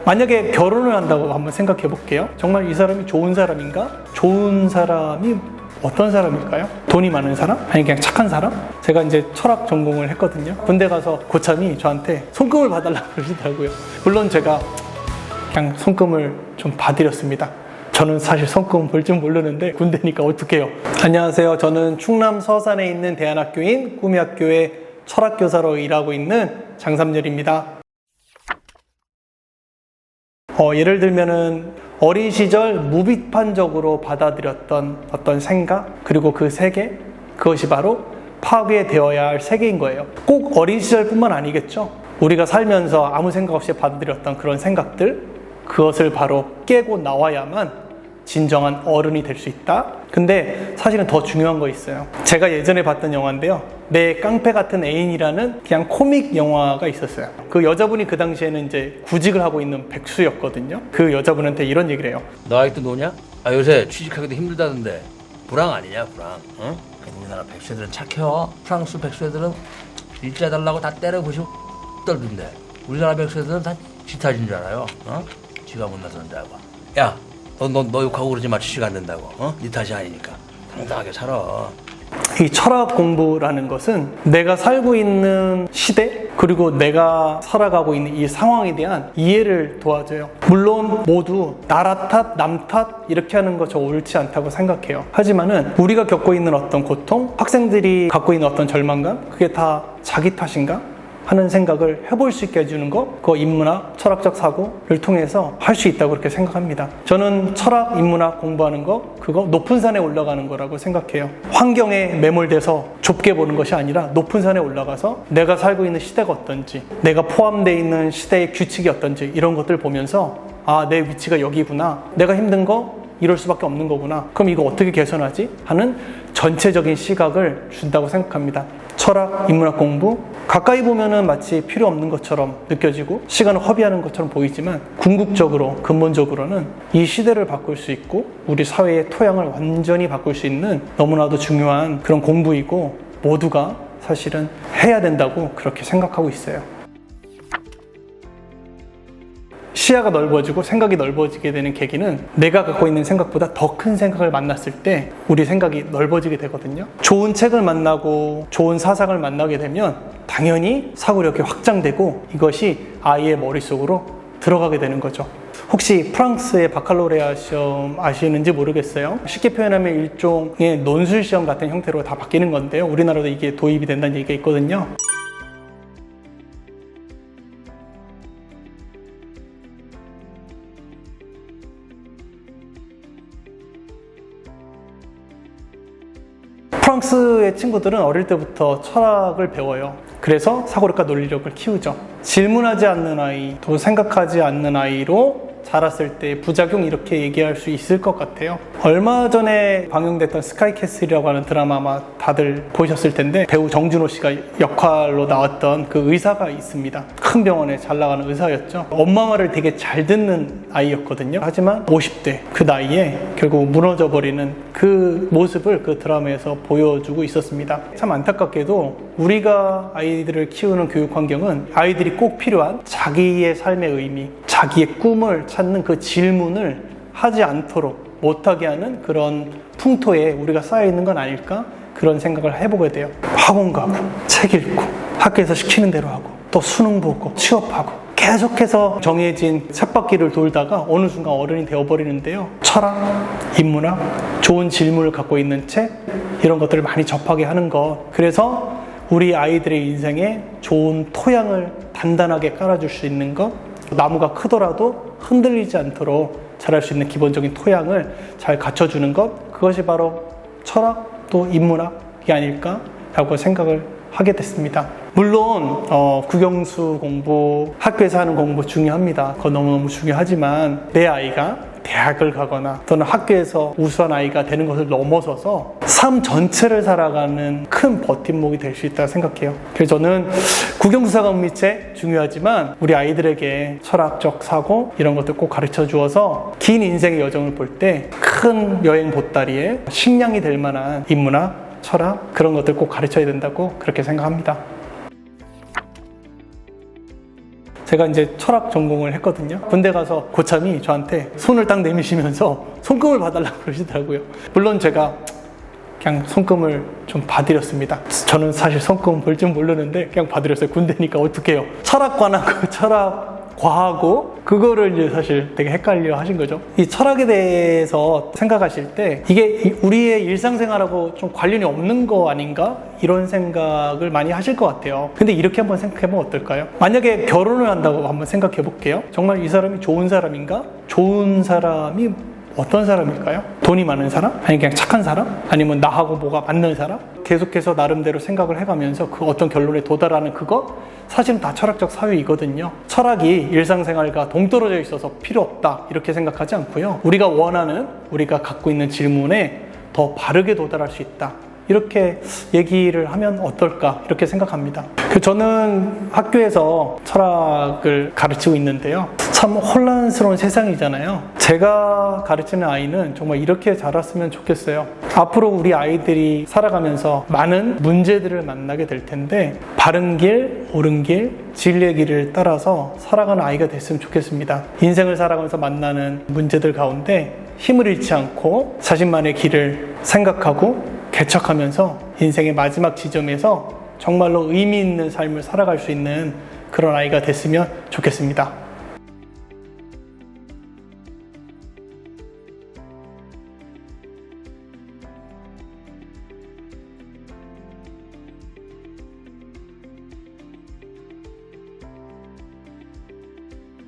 만약에 결혼을 한다고 한번 생각해 볼게요. 정말 이 사람이 좋은 사람인가? 좋은 사람이 어떤 사람일까요? 돈이 많은 사람? 아니 그냥 착한 사람? 제가 이제 철학 전공을 했거든요. 군대 가서 고참이 저한테 손금을 봐달라고 그러시더라고요. 물론 제가 그냥 손금을 좀 봐드렸습니다. 저는 사실 손금 볼 줄 모르는데 군대니까 어떡해요. 안녕하세요. 저는 충남 서산에 있는 대안학교인 꿈이학교의 철학교사로 일하고 있는 장삼열입니다. 예를 들면은 어린 시절 무비판적으로 받아들였던 어떤 생각, 그리고 그 세계, 그것이 바로 파괴되어야 할 세계인 거예요. 꼭 어린 시절뿐만 아니겠죠. 우리가 살면서 아무 생각 없이 받아들였던 그런 생각들, 그것을 바로 깨고 나와야만 진정한 어른이 될 수 있다. 근데 사실은 더 중요한 거 있어요. 제가 예전에 봤던 영화인데요, 내 깡패 같은 애인이라는 그냥 코믹 영화가 있었어요. 그 여자분이 그 당시에는 이제 구직을 하고 있는 백수였거든요. 그 여자분한테 이런 얘기를 해요. 너 아직도 노냐? 요새 취직하기도 힘들다던데 불황 아니냐, 불황? 응? 우리나라 백수애들은 착해요. 프랑스 백수애들은 일자 달라고 다 때려부시고 떨던데 우리나라 백수애들은 다 지타진 줄 알아요. 지가 못나서 한다고. 야, 너 욕하고 그러지 마. 취직 안 된다고. 네 탓이 아니니까 당당하게 살아. 이 철학 공부라는 것은 내가 살고 있는 시대, 그리고 내가 살아가고 있는 이 상황에 대한 이해를 도와줘요. 물론 모두 나라 탓, 남 탓 이렇게 하는 거 저 옳지 않다고 생각해요. 하지만은 우리가 겪고 있는 어떤 고통, 학생들이 갖고 있는 어떤 절망감, 그게 다 자기 탓인가? 하는 생각을 해볼 수 있게 해주는 거, 그거 인문학, 철학적 사고를 통해서 할 수 있다고 그렇게 생각합니다. 저는 철학, 인문학 공부하는 거, 그거 높은 산에 올라가는 거라고 생각해요. 환경에 매몰돼서 좁게 보는 것이 아니라 높은 산에 올라가서 내가 살고 있는 시대가 어떤지, 내가 포함되어 있는 시대의 규칙이 어떤지 이런 것들 보면서 아, 내 위치가 여기구나, 내가 힘든 거 이럴 수밖에 없는 거구나, 그럼 이거 어떻게 개선하지? 하는 전체적인 시각을 준다고 생각합니다. 철학, 인문학 공부, 가까이 보면은 마치 필요 없는 것처럼 느껴지고 시간을 허비하는 것처럼 보이지만 궁극적으로, 근본적으로는 이 시대를 바꿀 수 있고 우리 사회의 토양을 완전히 바꿀 수 있는 너무나도 중요한 그런 공부이고, 모두가 사실은 해야 된다고 그렇게 생각하고 있어요. 시야가 넓어지고 생각이 넓어지게 되는 계기는 내가 갖고 있는 생각보다 더 큰 생각을 만났을 때 우리 생각이 넓어지게 되거든요. 좋은 책을 만나고 좋은 사상을 만나게 되면 당연히 사고력이 확장되고 이것이 아이의 머릿속으로 들어가게 되는 거죠. 혹시 프랑스의 바칼로레아 시험 아시는지 모르겠어요. 쉽게 표현하면 일종의 논술 시험 같은 형태로 다 바뀌는 건데요. 우리나라도 이게 도입이 된다는 얘기가 있거든요. 프랑스의 친구들은 어릴 때부터 철학을 배워요. 그래서 사고력과 논리력을 키우죠. 질문하지 않는 아이, 또 생각하지 않는 아이로 자랐을 때 부작용, 이렇게 얘기할 수 있을 것 같아요. 얼마 전에 방영됐던 스카이캐슬이라고 하는 드라마 아마 다들 보셨을 텐데, 배우 정준호 씨가 역할로 나왔던 그 의사가 있습니다. 큰 병원에 잘 나가는 의사였죠. 엄마 말을 되게 잘 듣는 아이였거든요. 하지만 50대 그 나이에 결국 무너져 버리는 그 모습을 그 드라마에서 보여주고 있었습니다. 참 안타깝게도 우리가 아이들을 키우는 교육 환경은 아이들이 꼭 필요한 자기의 삶의 의미, 자기의 꿈을 찾는 그 질문을 하지 않도록 못하게 하는 그런 풍토에 우리가 쌓여 있는 건 아닐까? 그런 생각을 해보게 돼요. 학원 가고, 책 읽고, 학교에서 시키는 대로 하고, 또 수능 보고, 취업하고, 계속해서 정해진 쳇바퀴를 돌다가 어느 순간 어른이 되어버리는데요. 철학, 인문학, 좋은 질문을 갖고 있는 책, 이런 것들을 많이 접하게 하는 것. 그래서 우리 아이들의 인생에 좋은 토양을 단단하게 깔아줄 수 있는 것, 나무가 크더라도 흔들리지 않도록 자랄 수 있는 기본적인 토양을 잘 갖춰주는 것, 그것이 바로 철학 또 인문학이 아닐까라고 생각을 하게 됐습니다. 물론 국영수 공부, 학교에서 하는 공부 중요합니다. 그건 너무너무 중요하지만 내 아이가 대학을 가거나 또는 학교에서 우수한 아이가 되는 것을 넘어서서 삶 전체를 살아가는 큰 버팀목이 될 수 있다고 생각해요. 그래서 저는 국영수사가 은미책 중요하지만 우리 아이들에게 철학적 사고 이런 것들 꼭 가르쳐 주어서 긴 인생의 여정을 볼 때 큰 여행 보따리에 식량이 될 만한 인문학, 철학 그런 것들 꼭 가르쳐야 된다고 그렇게 생각합니다. 제가 이제 철학 전공을 했거든요. 군대 가서 고참이 저한테 손을 딱 내미시면서 손금을 봐달라고 그러시더라고요. 물론 제가 그냥 손금을 좀 봐드렸습니다. 저는 사실 손금 볼 줄 모르는데 그냥 봐드렸어요. 군대니까 어떡해요. 철학관하고 철학과하고 그거를 이제 사실 되게 헷갈려 하신 거죠. 이 철학에 대해서 생각하실 때 이게 우리의 일상생활하고 좀 관련이 없는 거 아닌가? 이런 생각을 많이 하실 것 같아요. 근데 이렇게 한번 생각해보면 어떨까요? 만약에 결혼을 한다고 한번 생각해 볼게요. 정말 이 사람이 좋은 사람인가? 좋은 사람이 어떤 사람일까요? 돈이 많은 사람? 아니 그냥 착한 사람? 아니면 나하고 뭐가 맞는 사람? 계속해서 나름대로 생각을 해가면서 그 어떤 결론에 도달하는 그거? 사실은 다 철학적 사유이거든요. 철학이 일상생활과 동떨어져 있어서 필요 없다 이렇게 생각하지 않고요. 우리가 원하는, 우리가 갖고 있는 질문에 더 바르게 도달할 수 있다. 이렇게 얘기를 하면 어떨까 이렇게 생각합니다. 저는 학교에서 철학을 가르치고 있는데요. 참 혼란스러운 세상이잖아요. 제가 가르치는 아이는 정말 이렇게 자랐으면 좋겠어요. 앞으로 우리 아이들이 살아가면서 많은 문제들을 만나게 될 텐데 바른 길, 옳은 길, 진리의 길을 따라서 살아가는 아이가 됐으면 좋겠습니다. 인생을 살아가면서 만나는 문제들 가운데 힘을 잃지 않고 자신만의 길을 생각하고 개척하면서 인생의 마지막 지점에서 정말로 의미 있는 삶을 살아갈 수 있는 그런 아이가 됐으면 좋겠습니다.